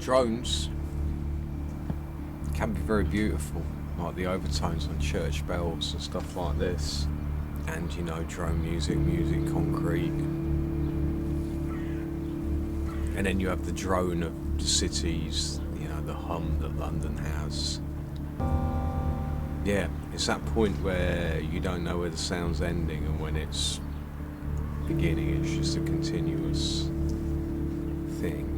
Drones can be very beautiful, like the overtones on church bells and stuff like this. And you know, drone music, music concrete. And then you have the drone of the cities, you know, the hum that London has. Yeah, it's that point where you don't know where the sound's ending and when it's beginning. It's just a continuous thing.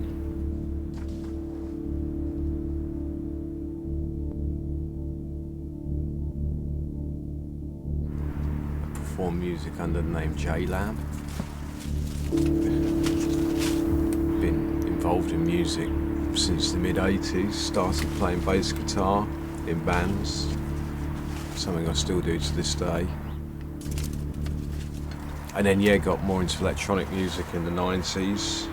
I perform music under the name J-Lab. Been involved in music since the mid-80s. Started playing bass guitar in bands. Something I still do to this day. And then yeah, got more into electronic music in the 90s.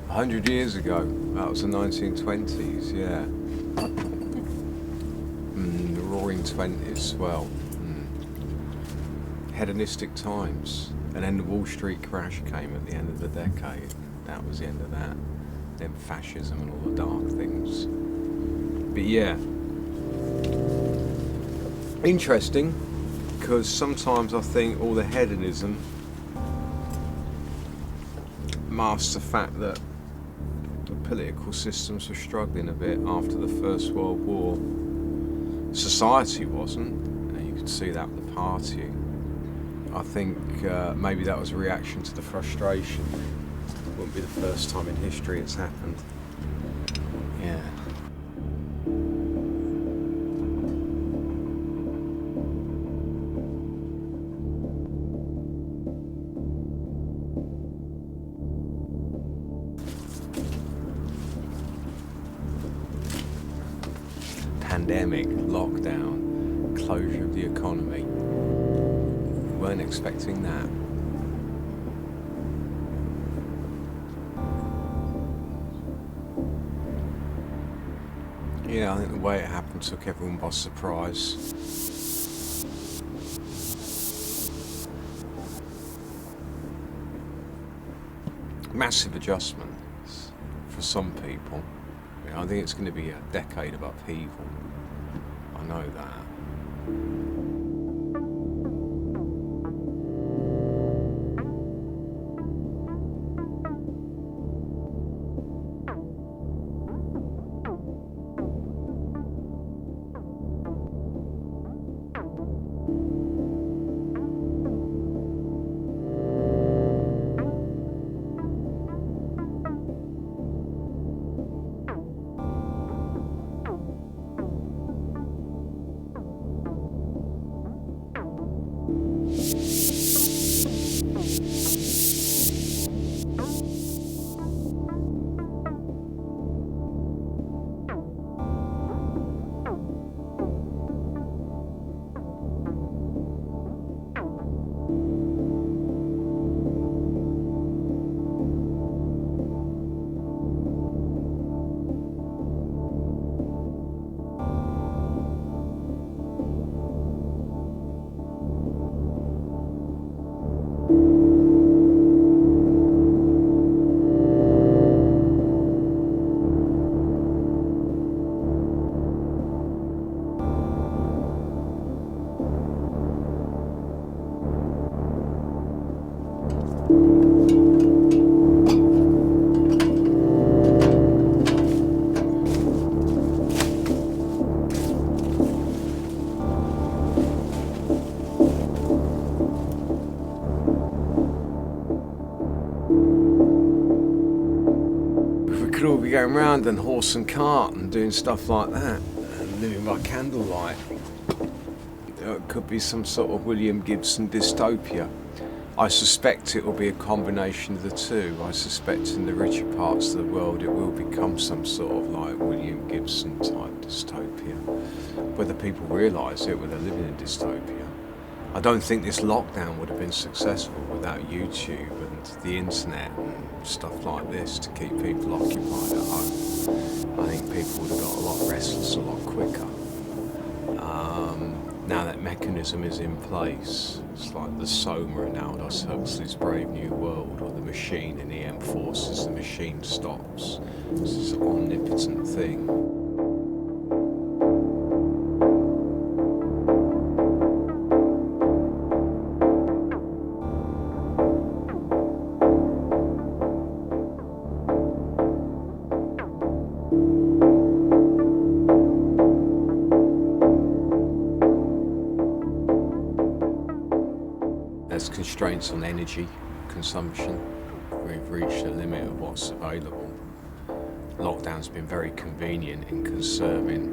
A 100 years ago, that was the 1920s, yeah. The roaring 20s, well. Hedonistic times, and then the Wall Street crash came at the end of the decade. That was the end of that. Then fascism and all the dark things. But yeah, interesting, because sometimes I think all the hedonism masks the fact that the political systems were struggling a bit after the First World War. Society wasn't, and you could see that with the partying. I think maybe that was a reaction to the frustration. It wouldn't be the first time in history it's happened. Yeah. Pandemic, lockdown, closure of the economy. Weren't expecting that. Yeah, I think the way it happened took everyone by surprise. Massive adjustments for some people. I think it's going to be a decade of upheaval. I know that. Could all be going round and horse and cart and doing stuff like that and living by candlelight. It could be some sort of William Gibson dystopia. I suspect it will be a combination of the two. I suspect in the richer parts of the world it will become some sort of like William Gibson type dystopia. Whether people realise it, whether they're living in dystopia. I don't think this lockdown would have been successful without YouTube and the internet and stuff like this to keep people occupied at home. I think people would have got a lot restless a lot quicker. Now that mechanism is in place, it's like the Soma in Aldous Huxley's Brave New World, or the machine in EM Forces, the machine stops. It's this omnipotent thing. There's constraints on energy consumption. We've reached the limit of what's available. Lockdown's been very convenient in conserving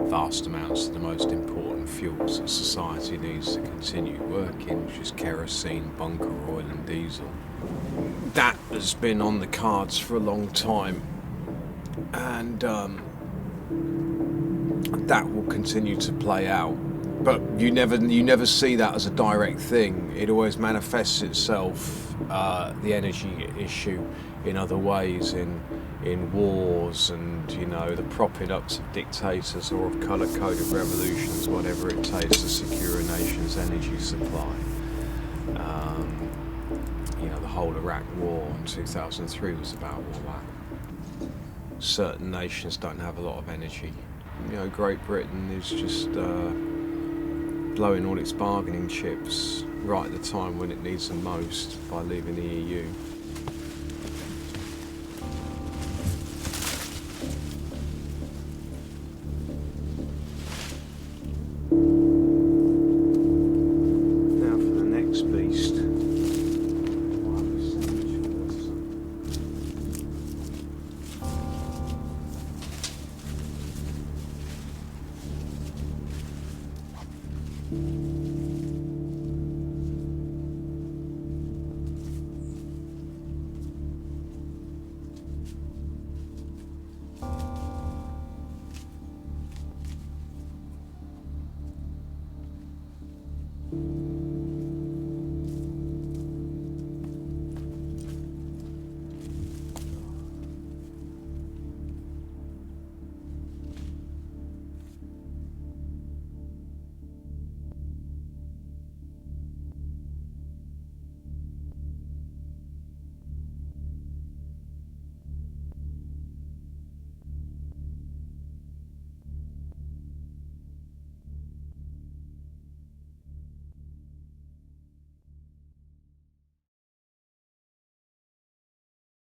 vast amounts of the most important fuels that society needs to continue working, which is kerosene, bunker oil and diesel. That has been on the cards for a long time, and that will continue to play out. But you never see that as a direct thing. It always manifests itself, the energy issue, in other ways, in wars and, you know, the propping ups of dictators or of colour-coded revolutions, whatever it takes to secure a nation's energy supply. You know, the whole Iraq war in 2003 was about all that. Certain nations don't have a lot of energy. You know, Great Britain is just blowing all its bargaining chips right at the time when it needs them most by leaving the EU.